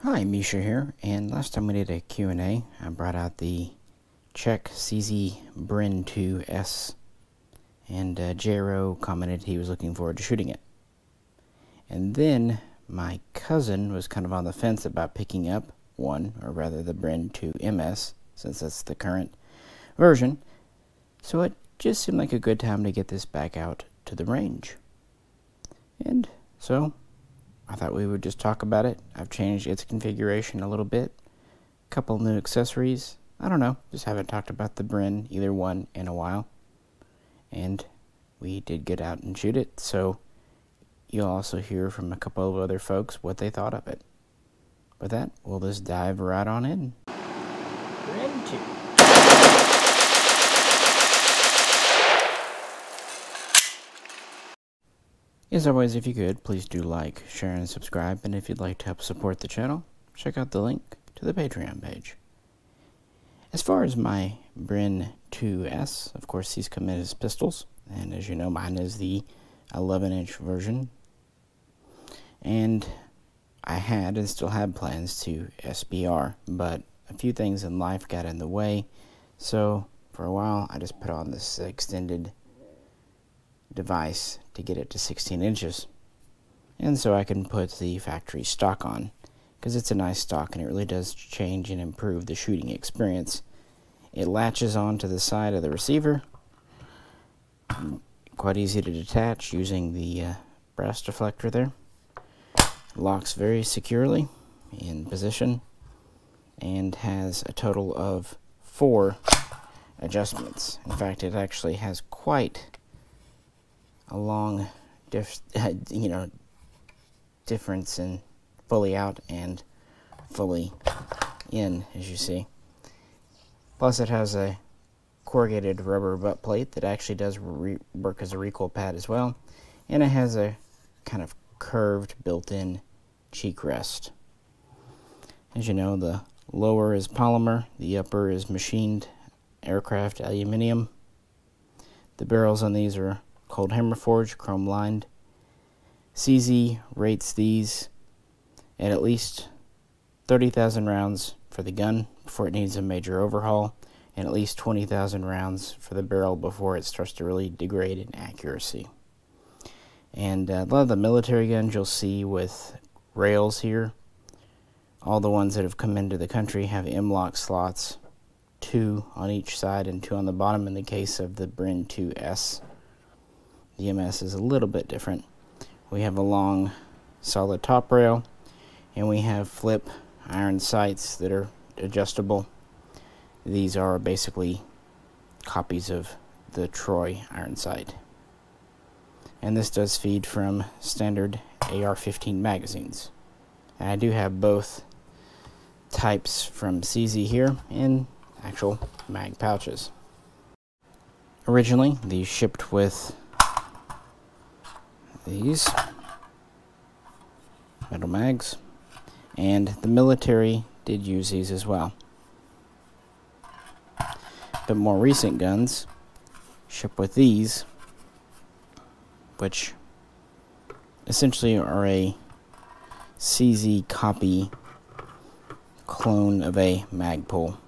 Hi, Misha here, and last time we did a Q&A, I brought out the Czech CZ Bren 2S, and Jero commented he was looking forward to shooting it. And then my cousin was kind of on the fence about picking up one, or rather the Bren 2 MS, since that's the current version, so it just seemed like a good time to get this back out to the range. And so I thought we would just talk about it. I've changed its configuration a little bit. A couple new accessories. I don't know. Just haven't talked about the Bren, either one, in a while. And we did get out and shoot it, so you'll also hear from a couple of other folks what they thought of it. With that, we'll just dive right on in. Bren 2. As always, if you could, please do like, share, and subscribe, and if you'd like to help support the channel, check out the link to the Patreon page. As far as my Bren 2S, of course these come in as pistols, and as you know, mine is the 11-inch version. And I had and still have plans to SBR, but a few things in life got in the way, so for a while I just put on this extended device to get it to 16 inches, and so I can put the factory stock on, because it's a nice stock and it really does change and improve the shooting experience. It latches onto the side of the receiver, quite easy to detach using the brass deflector there. Locks very securely in position and has a total of 4 adjustments. In fact, it actually has quite a long difference in fully out and fully in, as you see. Plus it has a corrugated rubber butt plate that actually does work as a recoil pad as well, and it has a kind of curved built-in cheek rest. As you know, the lower is polymer, the upper is machined aircraft aluminum. The barrels on these are cold hammer forged, chrome lined. CZ rates these at least 30,000 rounds for the gun before it needs a major overhaul, and at least 20,000 rounds for the barrel before it starts to really degrade in accuracy. And a lot of the military guns you'll see with rails here, all the ones that have come into the country have M-lock slots, 2 on each side and 2 on the bottom. In the case of the Bren 2S, the MS is a little bit different. We have a long solid top rail, and we have flip iron sights that are adjustable. These are basically copies of the Troy iron sight. And this does feed from standard AR-15 magazines. And I do have both types from CZ here in actual mag pouches. Originally, these shipped with these metal mags, and the military did use these as well. But more recent guns ship with these, which essentially are a CZ copy clone of a Magpul.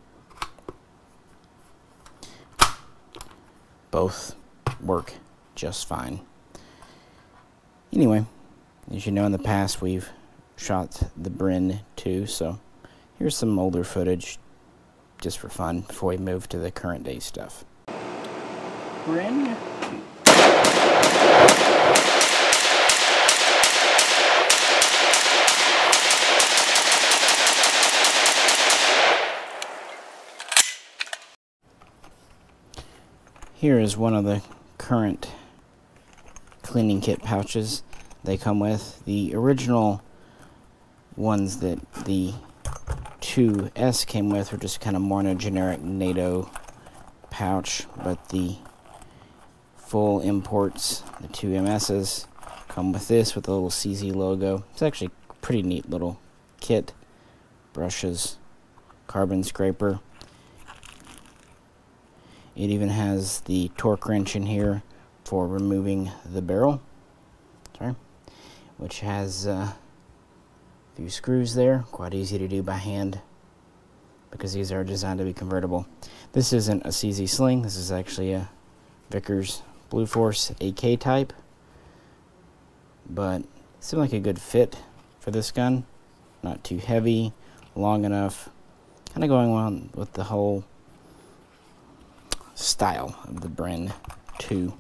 Both work just fine. Anyway, as you know, in the past we've shot the Bren 2, so here's some older footage just for fun before we move to the current day stuff. Bren 2. Here is one of the current cleaning kit pouches they come with. The original ones that the 2S came with were just kind of more in a generic NATO pouch, but the full imports, the 2 MSs, come with this with the little CZ logo. It's actually a pretty neat little kit. Brushes, carbon scraper. It even has the torque wrench in here for removing the barrel, which has A few screws there, quite easy to do by hand because these are designed to be convertible. This isn't a CZ sling, this is actually a Vickers Blue Force AK type, but it seemed like a good fit for this gun. Not too heavy, long enough, kind of going on with the whole style of the Bren 2,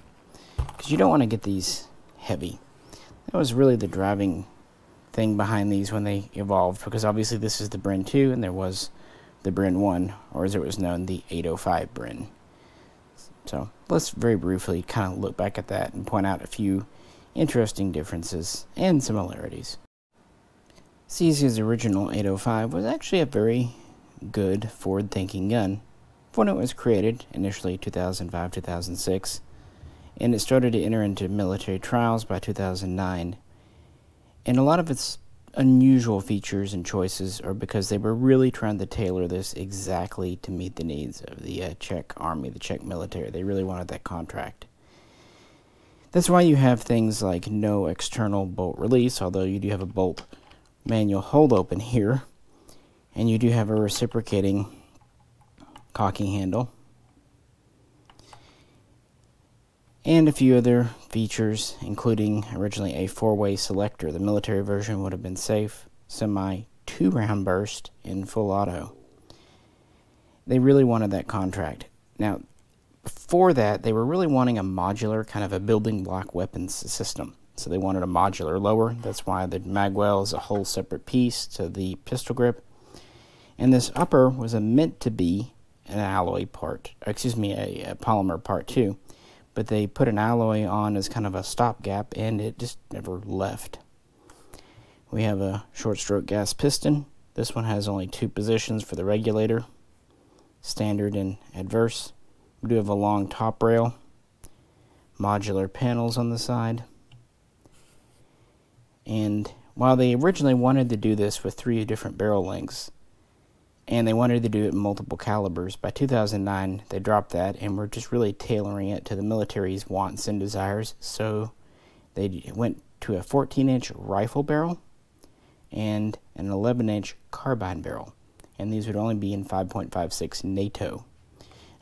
because you don't want to get these heavy. That was really the driving thing behind these when they evolved, because obviously this is the Bren 2 and there was the Bren 1, or as it was known, the 805 Bren. So let's very briefly kind of look back at that and point out a few interesting differences and similarities. CZ's original 805 was actually a very good forward-thinking gun when it was created, initially 2005-2006, and it started to enter into military trials by 2009. And a lot of its unusual features and choices are because they were really trying to tailor this exactly to meet the needs of the Czech army, the Czech military. They really wanted that contract. That's why you have things like no external bolt release, although you do have a bolt manual hold open here, and you do have a reciprocating cocking handle, and a few other features, including originally a 4-way selector. The military version would have been safe, semi, 2-round burst, in full auto. They really wanted that contract. Now, before that, they were really wanting a modular, kind of a building block weapons system. So they wanted a modular lower. That's why the magwell is a whole separate piece to the pistol grip. And this upper was meant to be an alloy part, excuse me, a polymer part too. But they put an alloy on as kind of a stopgap, and it just never left. We have a short stroke gas piston. This one has only 2 positions for the regulator, standard and adverse. We do have a long top rail, modular panels on the side. And while they originally wanted to do this with 3 different barrel lengths, and they wanted to do it in multiple calibers, by 2009 they dropped that and were just really tailoring it to the military's wants and desires. So they went to a 14-inch rifle barrel and an 11-inch carbine barrel, and these would only be in 5.56 NATO.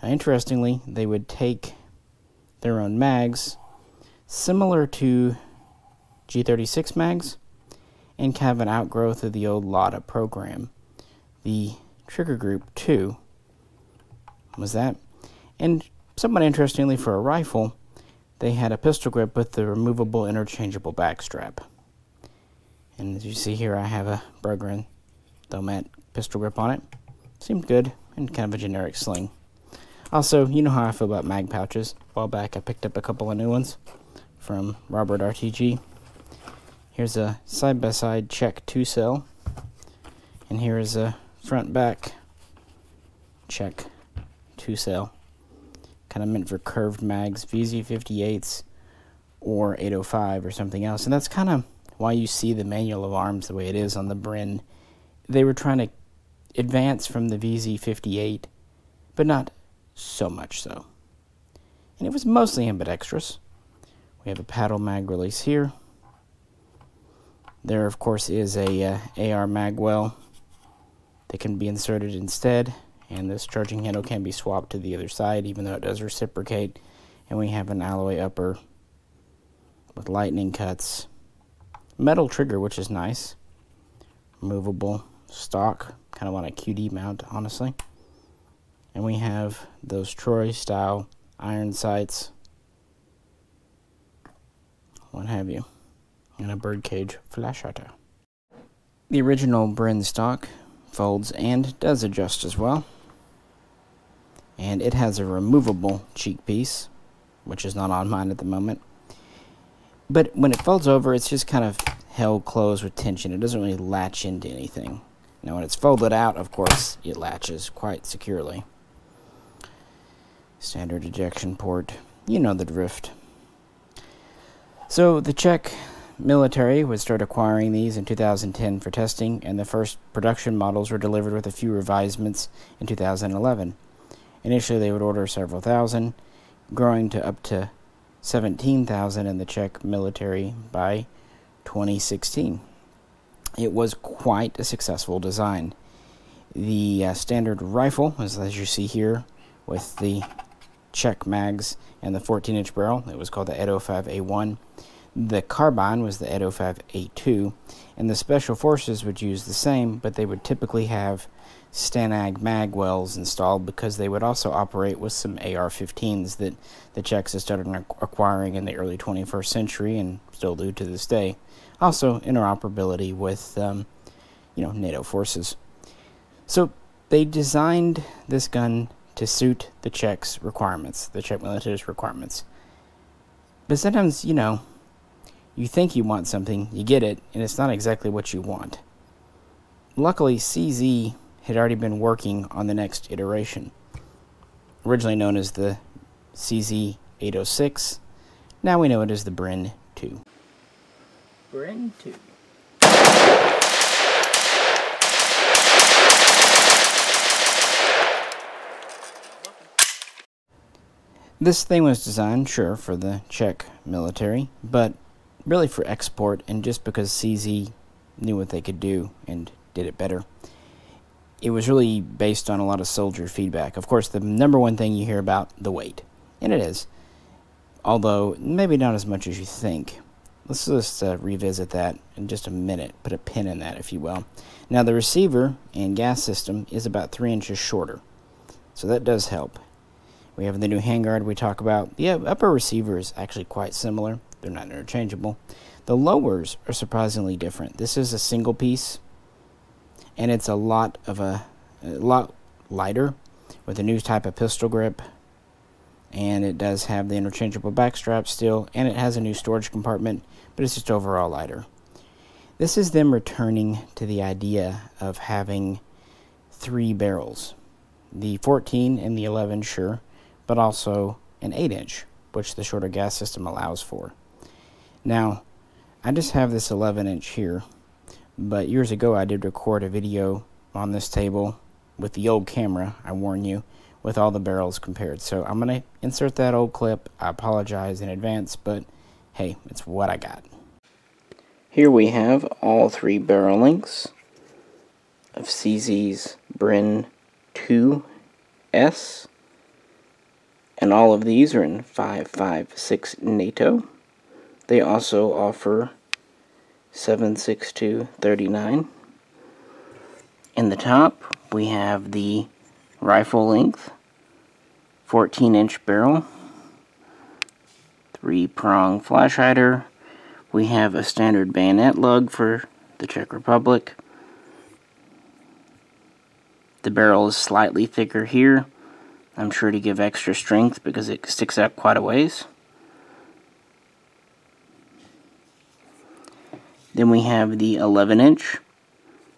Now, interestingly, they would take their own mags, similar to G36 mags, and kind of an outgrowth of the old LADA program. The Trigger Group 2 was that. And somewhat interestingly, for a rifle, they had a pistol grip with the removable interchangeable backstrap. And as you see here, I have a Bren Domat pistol grip on it. Seemed good, and kind of a generic sling. Also, you know how I feel about mag pouches. A while back, I picked up a couple of new ones from Robert RTG. Here's a side-by-side Czech 2-cell, and here is a front-back Czech 2-cell, kind of meant for curved mags, VZ58s or 805 or something else. And that's kind of why you see the manual of arms the way it is on the Bren. They were trying to advance from the VZ58, but not so much so. And it was mostly ambidextrous. We have a paddle mag release here. There, of course, is a AR magwell that can be inserted instead, and this charging handle can be swapped to the other side, even though it does reciprocate. And we have an alloy upper with lightning cuts, metal trigger, which is nice, removable stock, kind of on a QD mount, honestly. And we have those Troy-style iron sights, what have you, and a birdcage flash shutter. The original Bren stock folds and does adjust as well. And it has a removable cheek piece, which is not on mine at the moment. But when it folds over, it's just kind of held closed with tension. It doesn't really latch into anything. Now when it's folded out, of course, it latches quite securely. Standard ejection port. You know the drift. So the Czech military would start acquiring these in 2010 for testing, and the first production models were delivered with a few revisements in 2011. Initially they would order several thousand, growing to up to 17,000 in the Czech military by 2016. it was quite a successful design. The standard rifle, as you see here, with the Czech mags and the 14-inch barrel, it was called the 805A1. The Carbine was the 805A2, and the Special Forces would use the same, but they would typically have Stanag mag wells installed because they would also operate with some AR-15s that the Czechs had started acquiring in the early 21st century and still do to this day. Also, interoperability with, NATO forces. So they designed this gun to suit the Czechs' requirements, the Czech military's requirements. But sometimes, you think you want something, you get it, and it's not exactly what you want. Luckily, CZ had already been working on the next iteration, originally known as the CZ 806. Now we know it as the Bren 2. Bren 2. This thing was designed, sure, for the Czech military, but really for export, and just because CZ knew what they could do and did it better. It was really based on a lot of soldier feedback. Of course, the number one thing you hear about, the weight. And it is. Although, maybe not as much as you think. Let's just revisit that in just a minute. Put a pin in that, if you will. Now, the receiver and gas system is about 3 inches shorter. So that does help. We have the new handguard we talk about. The upper receiver is actually quite similar. They're not interchangeable. The lowers are surprisingly different. This is a single piece, and it's a lot lighter with a new type of pistol grip, and it does have the interchangeable back strap still, and it has a new storage compartment, but it's just overall lighter. This is them returning to the idea of having 3 barrels. The 14 and the 11, sure, but also an 8-inch, which the shorter gas system allows for. Now, I just have this 11-inch here, but years ago I did record a video on this table with the old camera, I warn you, with all the barrels compared. So I'm going to insert that old clip. I apologize in advance, but hey, it's what I got. Here we have all 3 barrel lengths of CZ's Bren 2S, and all of these are in 5.56 NATO. They also offer 7.62-39. In the top, we have the rifle length, 14-inch barrel, 3-prong flash hider. We have a standard bayonet lug for the Czech Republic. The barrel is slightly thicker here. I'm sure to give extra strength because it sticks out quite a ways. Then we have the 11-inch,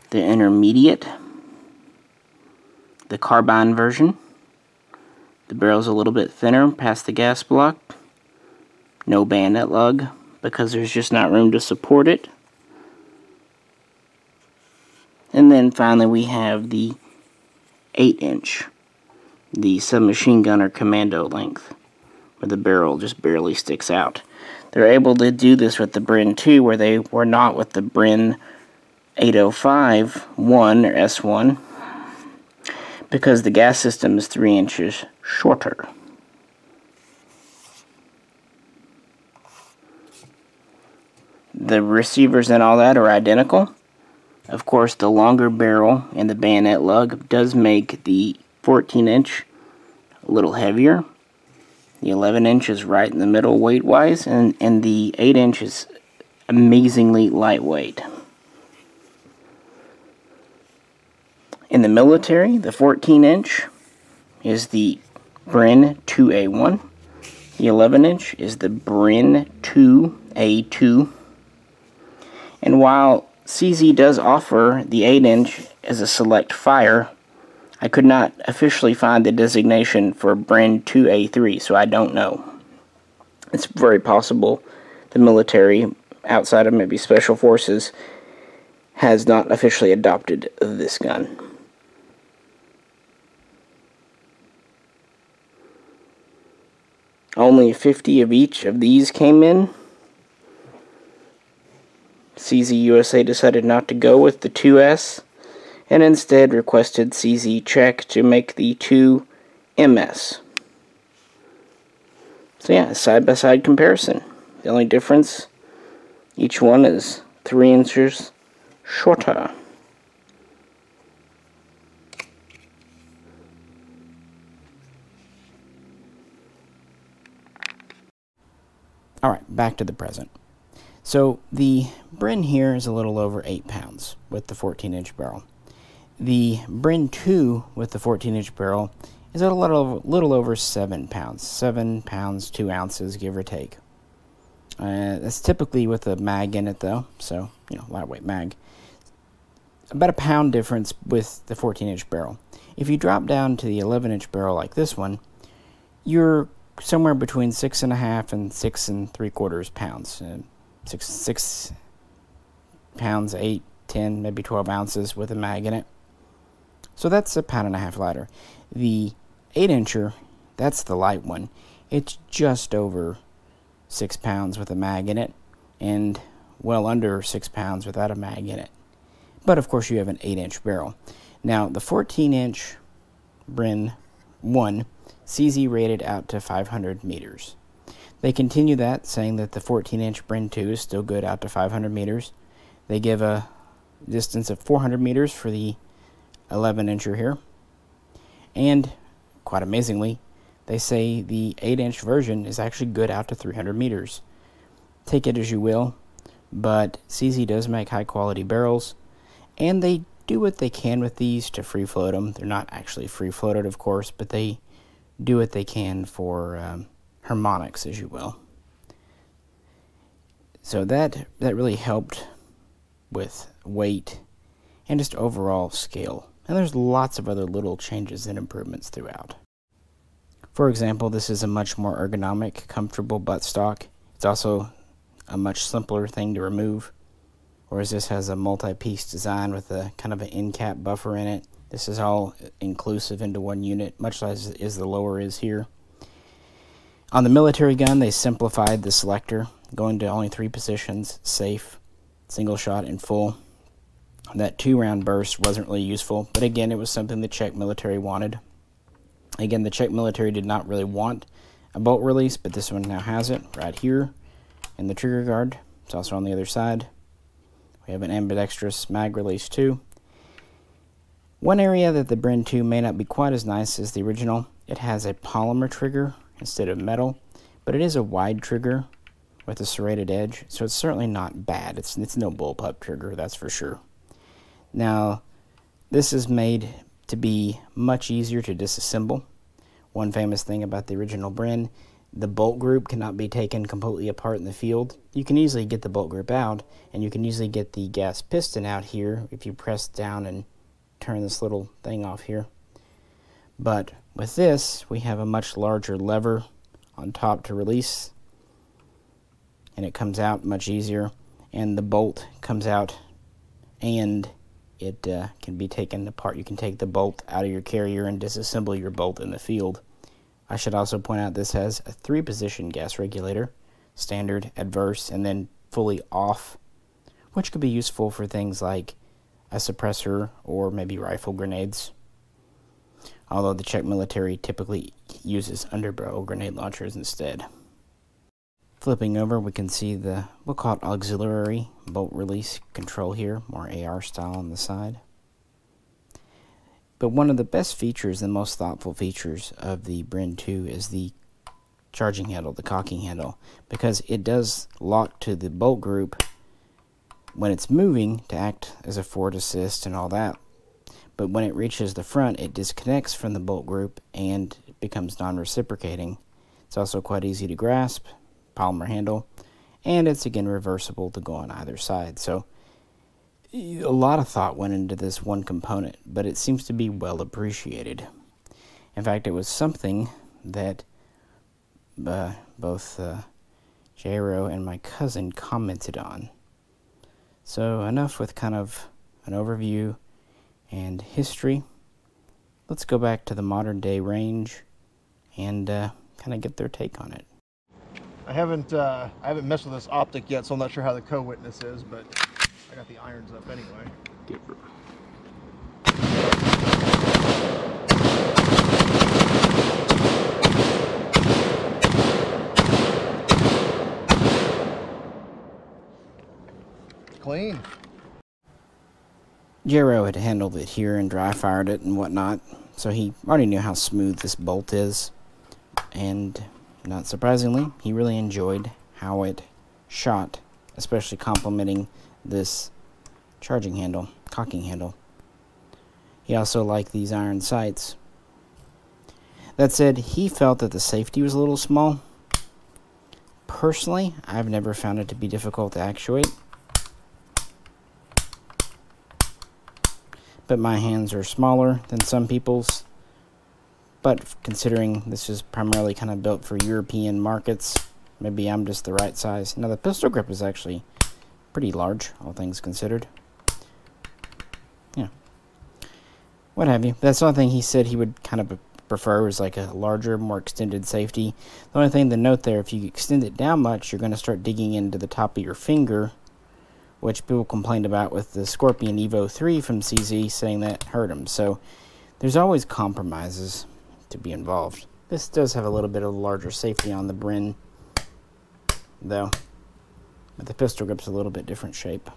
the intermediate, the Carbine version. The barrel's a little bit thinner past the gas block. No bayonet lug because there's just not room to support it. And then finally we have the 8-inch, the submachine gunner commando length, where the barrel just barely sticks out. They're able to do this with the Bren 2, where they were not with the Bren 805-1 or S1, because the gas system is 3 inches shorter. The receivers and all that are identical. Of course, the longer barrel and the bayonet lug does make the 14-inch a little heavier. The 11-inch is right in the middle weight-wise, and the 8-inch is amazingly lightweight. In the military, the 14-inch is the Bren 2A1. The 11-inch is the Bren 2A2. And while CZ does offer the 8-inch as a select fire, I could not officially find the designation for Bren 2A3, so I don't know. It's very possible the military, outside of maybe Special Forces, has not officially adopted this gun. Only 50 of each of these came in. CZ USA decided not to go with the 2S and instead requested CZ Czech to make the 2MS. So yeah, side-by-side comparison. The only difference, each one is 3 inches shorter. Alright, back to the present. So the Bren here is a little over 8 pounds with the 14-inch barrel. The Bren 2 with the 14-inch barrel is a little over 7 pounds. 7 pounds, 2 ounces, give or take. That's typically with a mag in it, though, so, you know, lightweight mag. About a pound difference with the 14-inch barrel. If you drop down to the 11-inch barrel like this one, you're somewhere between 6.5 and 6 3/4 pounds. 6 pounds, 8, 10, maybe 12 ounces with a mag in it. So that's a pound and a half lighter. The 8-incher, that's the light one. It's just over 6 pounds with a mag in it, and well under 6 pounds without a mag in it. But of course you have an 8-inch barrel. Now the 14-inch Bren 1 CZ rated out to 500 meters. They continue that, saying that the 14-inch Bren 2 is still good out to 500 meters. They give a distance of 400 meters for the 11-incher here. And, quite amazingly, they say the 8-inch version is actually good out to 300 meters. Take it as you will, but CZ does make high-quality barrels, and they do what they can with these to free-float them. They're not actually free-floated, of course, but they do what they can for harmonics, as you will. So that really helped with weight and just overall scale. And there's lots of other little changes and improvements throughout. For example, this is a much more ergonomic, comfortable buttstock. It's also a much simpler thing to remove, whereas this has a multi-piece design with a kind of an end cap buffer in it. This is all inclusive into one unit, much as the lower is here. On the military gun, they simplified the selector, going to only 3 positions, safe, single shot, and full. That 2-round burst wasn't really useful, but again, it was something the Czech military wanted. Again, the Czech military did not really want a bolt release, but this one now has it, right here, in the trigger guard. It's also on the other side. We have an Ambidextrous Mag Release too. One area that the Bren 2 may not be quite as nice as the original, it has a polymer trigger instead of metal, but it is a wide trigger with a serrated edge, so it's certainly not bad. It's no bullpup trigger, that's for sure. Now, this is made to be much easier to disassemble. One famous thing about the original Bren, the bolt group cannot be taken completely apart in the field. You can easily get the bolt group out, and you can easily get the gas piston out here if you press down and turn this little thing off here. But with this, we have a much larger lever on top to release, and it comes out much easier, and the bolt comes out, and it can be taken apart. You can take the bolt out of your carrier and disassemble your bolt in the field. I should also point out this has a 3-position gas regulator, standard, adverse, and then fully off, which could be useful for things like a suppressor or maybe rifle grenades. Although the Czech military typically uses underbarrel grenade launchers instead. Flipping over, we can see the, we'll call it auxiliary bolt release control here, more AR style on the side. But one of the best features, the most thoughtful features of the Bren 2 is the charging handle, the cocking handle, because it does lock to the bolt group when it's moving to act as a forward assist and all that. But when it reaches the front, it disconnects from the bolt group and it becomes non-reciprocating. It's also quite easy to grasp, polymer handle, and it's again reversible to go on either side. So a lot of thought went into this one component, but it seems to be well appreciated. In fact, it was something that both Jairo and my cousin commented on. So enough with kind of an overview and history. Let's go back to the modern day range and kind of get their take on it. I haven't messed with this optic yet, so I'm not sure how the co-witness is, but I got the irons up anyway. Clean. Jero had handled it here and dry fired it and whatnot, so he already knew how smooth this bolt is. And not surprisingly, he really enjoyed how it shot, especially complementing this charging handle, cocking handle. He also liked these iron sights. That said, he felt that the safety was a little small. Personally, I've never found it to be difficult to actuate, but my hands are smaller than some people's. But considering this is primarily kind of built for European markets, maybe I'm just the right size. Now the pistol grip is actually pretty large, all things considered. Yeah. What have you. That's the only thing he said he would kind of prefer, was like a larger, more extended safety. The only thing to note there, if you extend it down much, you're going to start digging into the top of your finger, which people complained about with the Scorpion Evo 3 from CZ, saying that hurt them. So there's always compromises to be involved. This does have a little bit of larger safety on the Bren, though, but the pistol grip's a little bit different shape.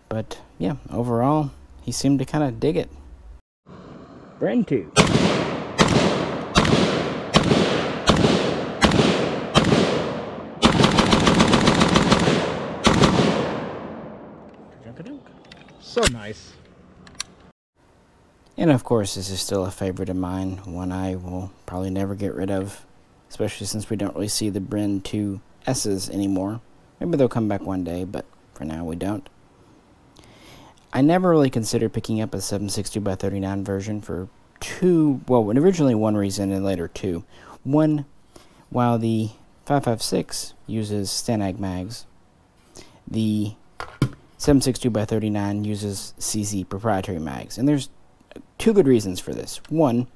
But yeah, overall, he seemed to kind of dig it. Bren 2. So nice. And of course, this is still a favorite of mine, one I will probably never get rid of, especially since we don't really see the Bren 2 S's anymore. Maybe they'll come back one day, but for now we don't. I never really considered picking up a 7.62x39 version for originally one reason and later two. One, while the 5.56 uses Stanag mags, the 7.62x39 uses CZ proprietary mags, and there's two good reasons for this. One,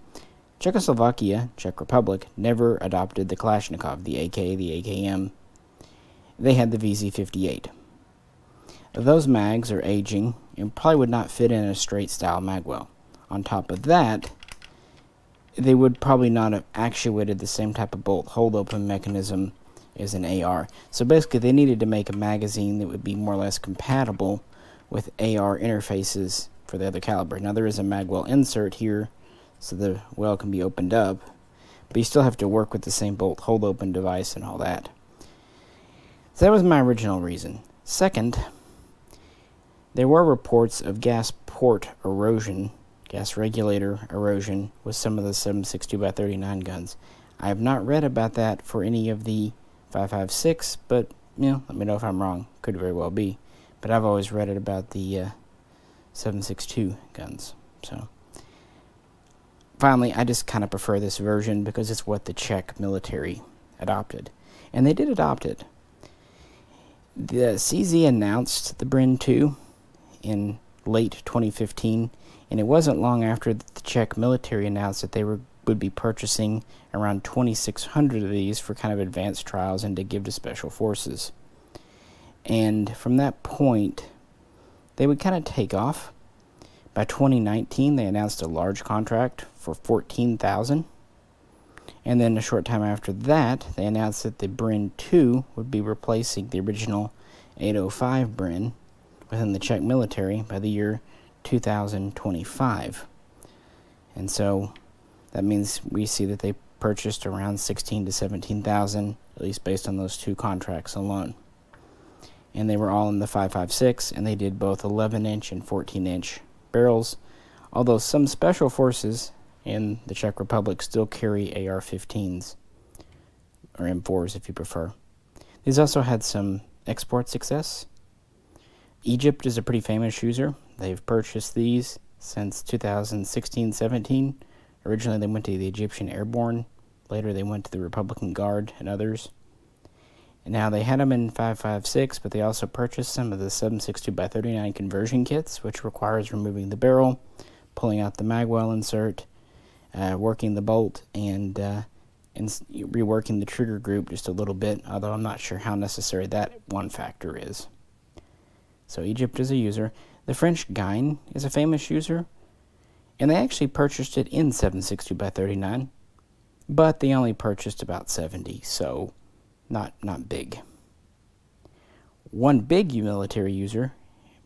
Czechoslovakia, Czech Republic, never adopted the Kalashnikov, the AK, the AKM. They had the VZ58. Those mags are aging and probably would not fit in a straight style magwell. On top of that, they would probably not have actuated the same type of bolt hold open mechanism as an AR. So basically they needed to make a magazine that would be more or less compatible with AR interfaces for the other caliber. Now there is a magwell insert here, so the well can be opened up, but you still have to work with the same bolt hold open device and all that. So that was my original reason. Second, there were reports of gas port erosion, gas regulator erosion, with some of the 7.62x39 guns. I have not read about that for any of the 5.56, but let me know if I'm wrong. Could very well be. But I've always read it about the 7.62 guns. So finally, I just kind of prefer this version because it's what the Czech military adopted. And they did adopt it. The CZ announced the Bren 2 in late 2015, and it wasn't long after the Czech military announced that they would be purchasing around 2,600 of these for kind of advanced trials and to give to special forces. And from that point, they would kind of take off. By 2019, they announced a large contract for 14,000. And then a short time after that, they announced that the Bren 2 would be replacing the original 805 Bren within the Czech military by the year 2025. And so that means we see that they purchased around 16 to 17,000, at least based on those two contracts alone. And they were all in the 5.56, and they did both 11-inch and 14-inch barrels, although some special forces in the Czech Republic still carry AR-15s, or M4s if you prefer. These also had some export success. Egypt is a pretty famous user. They've purchased these since 2016-17. Originally they went to the Egyptian Airborne, later they went to the Republican Guard and others. And now they had them in 5.56, but they also purchased some of the 7.62x39 conversion kits, which requires removing the barrel, pulling out the magwell insert, working the bolt, and reworking the trigger group just a little bit, although I'm not sure how necessary that one factor is. So Egypt is a user. The French Guine is a famous user, and they actually purchased it in 7.62 by 39, but they only purchased about 70, so not big. One big military user,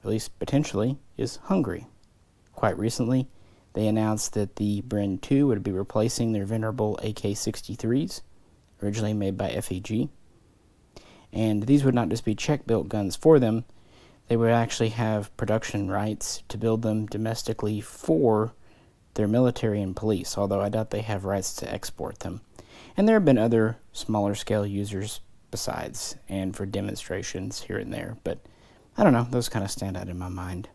at least potentially, is Hungary. Quite recently, they announced that the Bren 2 would be replacing their venerable AK-63s, originally made by FEG. And these would not just be Czech-built guns for them, they would actually have production rights to build them domestically for their military and police, although I doubt they have rights to export them. And there have been other smaller scale users besides, and for demonstrations here and there, but I don't know, those kind of stand out in my mind.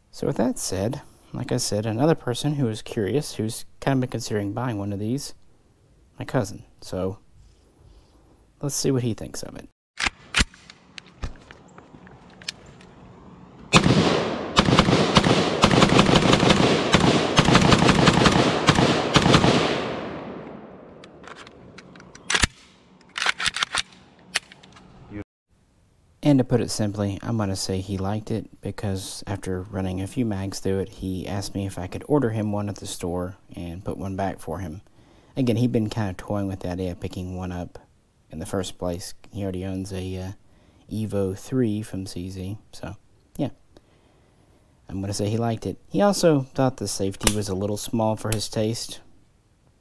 So with that said, like I said, another person who is curious, who's kind of been considering buying one of these, my cousin. So let's see what he thinks of it. And to put it simply, I'm going to say he liked it because after running a few mags through it, he asked me if I could order him one at the store and put one back for him. Again, he'd been kind of toying with the idea of picking one up in the first place. He already owns a Evo 3 from CZ, so yeah. I'm going to say he liked it. He also thought the safety was a little small for his taste,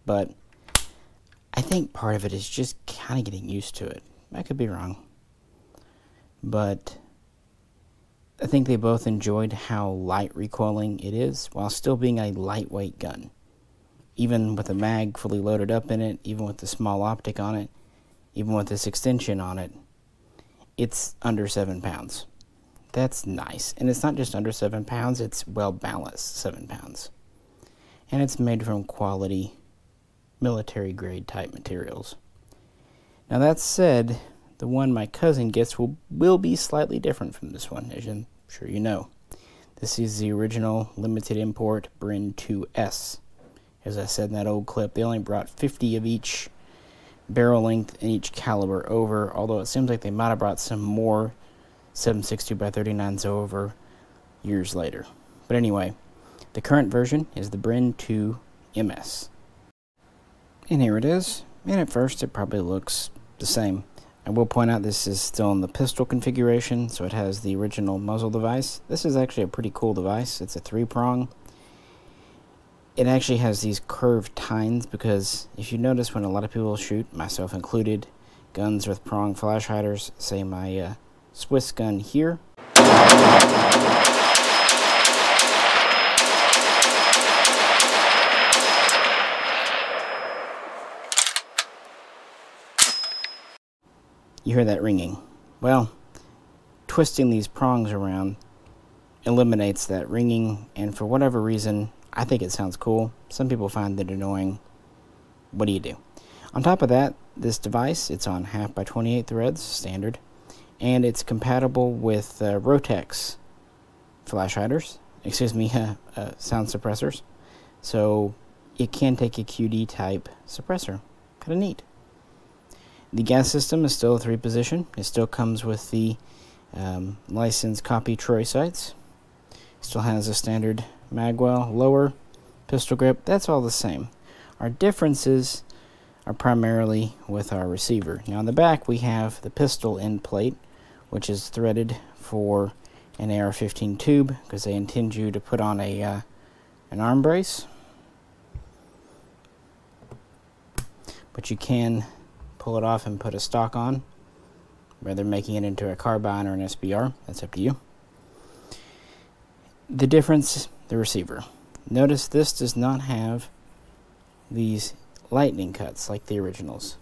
but I think part of it is just kind of getting used to it. I could be wrong. But I think they both enjoyed how light recoiling it is, while still being a lightweight gun. Even with the mag fully loaded up in it, even with the small optic on it, even with this extension on it, it's under 7 pounds. That's nice. And it's not just under 7 pounds, it's well balanced 7 pounds. And it's made from quality military grade type materials. Now that said, the one my cousin gets will be slightly different from this one, as I'm sure you know. This is the original limited import Bren 2S. As I said in that old clip, they only brought 50 of each barrel length and each caliber over, although it seems like they might have brought some more 7.62 by 39s over years later. But anyway, the current version is the Bren 2 MS. And here it is, and at first it probably looks the same. I will point out this is still in the pistol configuration, so it has the original muzzle device. This is actually a pretty cool device. It's a 3-prong. It actually has these curved tines because if you notice when a lot of people shoot, myself included, guns with prong flash hiders, say my Swiss gun here, you hear that ringing. Well, twisting these prongs around eliminates that ringing, and for whatever reason, I think it sounds cool. Some people find it annoying. What do you do? On top of that, this device, it's on 1/2 by 28 threads, standard, and it's compatible with Rotex flash hiders, sound suppressors, so it can take a QD type suppressor. Kind of neat. The gas system is still a 3-position. It still comes with the licensed copy Troy sights. Still has a standard magwell, lower, pistol grip. That's all the same. Our differences are primarily with our receiver. Now on the back we have the pistol end plate, which is threaded for an AR-15 tube because they intend you to put on an arm brace. But you can pull it off and put a stock on, rather making it into a Carbine or an SBR. That's up to you. The difference, the receiver. Notice this does not have these lightning cuts like the originals.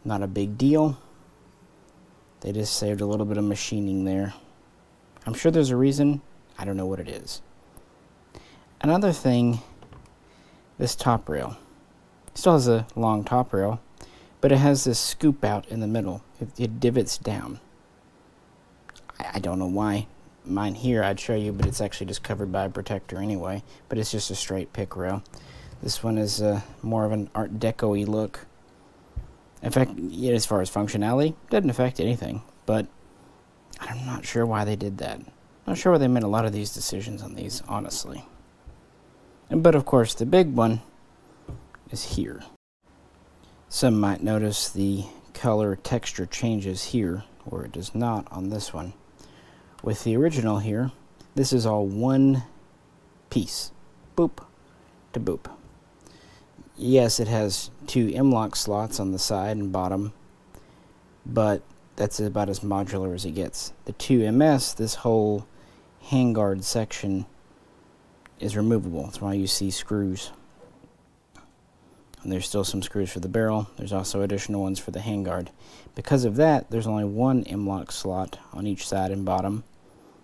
Not a big deal. They just saved a little bit of machining there. I'm sure there's a reason. I don't know what it is. Another thing, this top rail. It still has a long top rail, but it has this scoop out in the middle. It divots down. I don't know why. Mine here, I'd show you, but it's actually just covered by a protector anyway. But it's just a straight pick rail. This one is more of an Art Deco-y look. In fact, as far as functionality, doesn't affect anything. But I'm not sure why they did that. Not sure why they made a lot of these decisions on these, honestly. But of course, the big one is here. Some might notice the color texture changes here, where it does not on this one. With the original here, this is all one piece. Boop to boop. Yes, it has two M-lock slots on the side and bottom, but that's about as modular as it gets. The 2MS, this whole handguard section is removable. That's why you see screws. And there's still some screws for the barrel. There's also additional ones for the handguard. Because of that, there's only one M-lock slot on each side and bottom.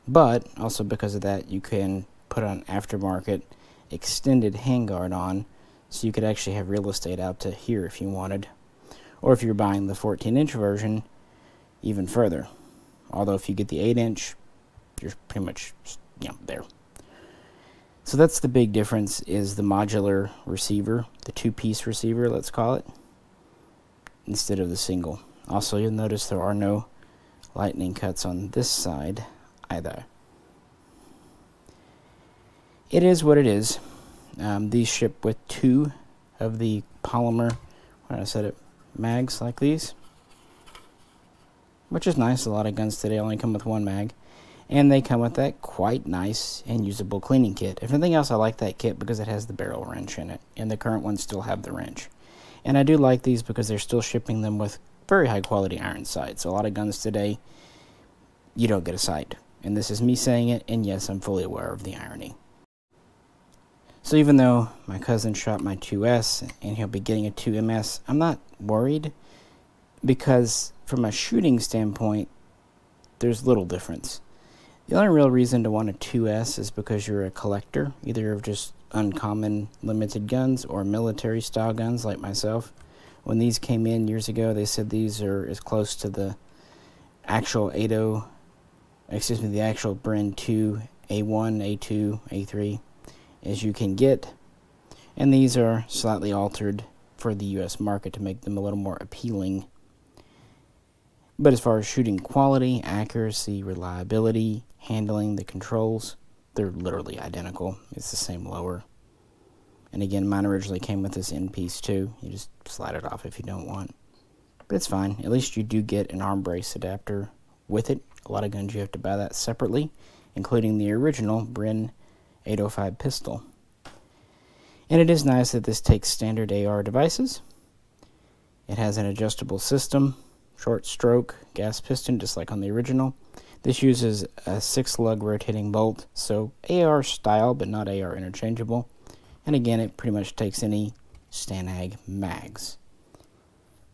But also because of that, you can put an aftermarket extended handguard on, so you could actually have real estate out to here if you wanted. Or if you're buying the 14-inch version, even further. Although if you get the 8-inch, you're pretty much, there. So that's the big difference, is the modular receiver, the two-piece receiver, let's call it, instead of the single. Also, you'll notice there are no lightning cuts on this side either. It is what it is. These ship with two of the polymer, mags like these, which is nice. A lot of guns today only come with one mag. And they come with that quite nice and usable cleaning kit. If anything else, I like that kit because it has the barrel wrench in it. And the current ones still have the wrench. And I do like these because they're still shipping them with very high quality iron sights. So a lot of guns today, you don't get a sight. And this is me saying it, and yes, I'm fully aware of the irony. So even though my cousin shot my 2S and he'll be getting a 2MS, I'm not worried because from a shooting standpoint, there's little difference. The only real reason to want a 2S is because you're a collector, either of just uncommon limited guns or military style guns like myself. When these came in years ago, they said these are as close to the actual the actual Bren 2 A1, A2, A3 as you can get. And these are slightly altered for the US market to make them a little more appealing. But as far as shooting quality, accuracy, reliability, handling, the controls, they're literally identical. It's the same lower. And again, mine originally came with this end piece too. You just slide it off if you don't want. But it's fine. At least you do get an arm brace adapter with it. A lot of guns you have to buy that separately, including the original Bren 805 pistol. And it is nice that this takes standard AR devices. It has an adjustable system, short stroke, gas piston, just like on the original. This uses a 6-lug rotating bolt, so AR style, but not AR interchangeable. And again, it pretty much takes any Stanag mags.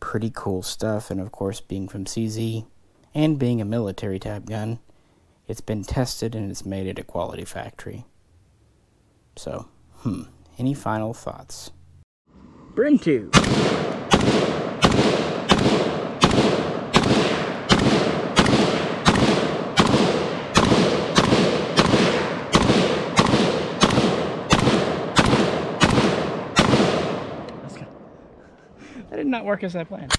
Pretty cool stuff, and of course, being from CZ, and being a military type gun, it's been tested and it's made at a quality factory. So, any final thoughts? Bren 2. That did not work as I planned.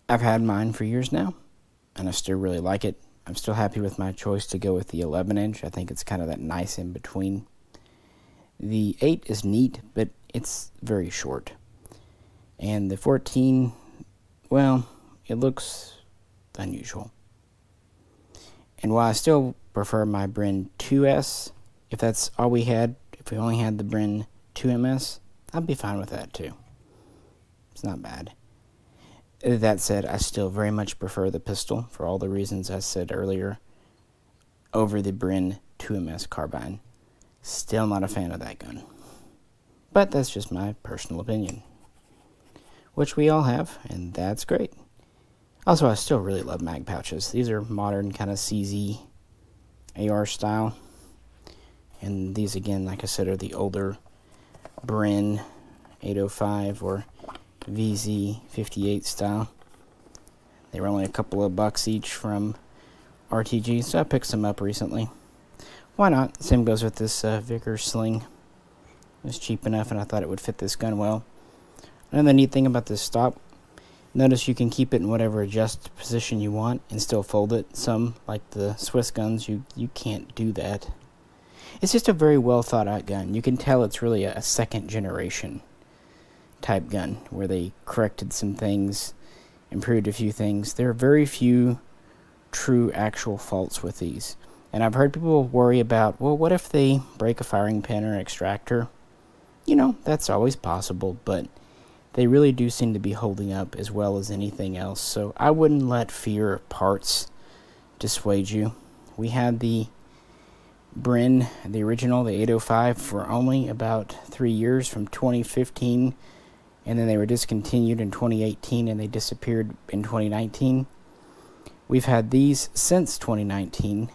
I've had mine for years now, and I still really like it. I'm still happy with my choice to go with the 11-inch. I think it's kind of that nice in between. The 8 is neat, but it's very short. And the 14, well, it looks unusual. And while I still prefer my Bren 2S, if that's all we had, if we only had the Bren 2MS, I'd be fine with that too. It's not bad. That said, I still very much prefer the pistol for all the reasons I said earlier over the Bren 2MS Carbine. Still not a fan of that gun. But that's just my personal opinion, which we all have, and that's great. Also, I still really love mag pouches. These are modern kind of CZ AR style. And these, again, like I said, are the older Bren 805 or VZ58 style. They were only a couple of bucks each from RTG, so I picked some up recently. Why not? Same goes with this Vickers sling. It was cheap enough and I thought it would fit this gun well. Another neat thing about this stock Notice you can keep it in whatever adjust position you want and still fold it. Some, like the Swiss guns, you can't do that. It's just a very well thought out gun. You can tell it's really a second generation type gun where they corrected some things, improved a few things. There are very few true actual faults with these. And I've heard people worry about, well, what if they break a firing pin or extractor? You know, that's always possible, but they really do seem to be holding up as well as anything else. So I wouldn't let fear of parts dissuade you. We had the Bren, the original, the 805, for only about 3 years, from 2015, and then they were discontinued in 2018 and they disappeared in 2019. We've had these since 2019,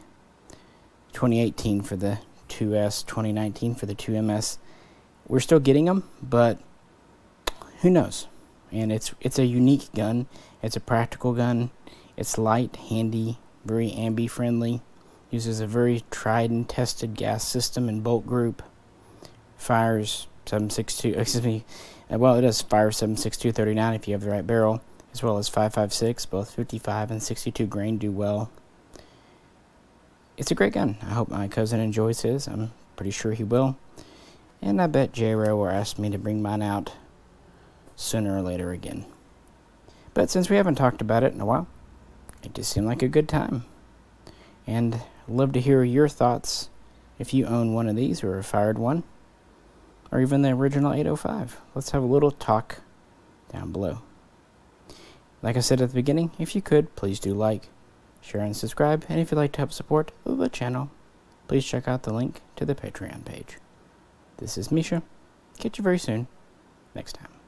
2018 for the 2S, 2019 for the 2MS. We're still getting them, but who knows? And it's a unique gun. It's a practical gun. It's light, handy, very ambi friendly. Uses a very tried and tested gas system and bolt group. Fires 7.62. Excuse me. Well, it does fire 7.62 39 if you have the right barrel, as well as 5.56. Both 55 and 62 grain do well. It's a great gun. I hope my cousin enjoys his. I'm pretty sure he will. And I bet J-Ro will ask me to bring mine out sooner or later again. But since we haven't talked about it in a while, it just seemed like a good time. And I'd love to hear your thoughts if you own one of these or have fired one, or even the original 805. Let's have a little talk down below. Like I said at the beginning, if you could, please do like, share, and subscribe. And if you'd like to help support the channel, please check out the link to the Patreon page. This is Misha. Catch you very soon. Next time.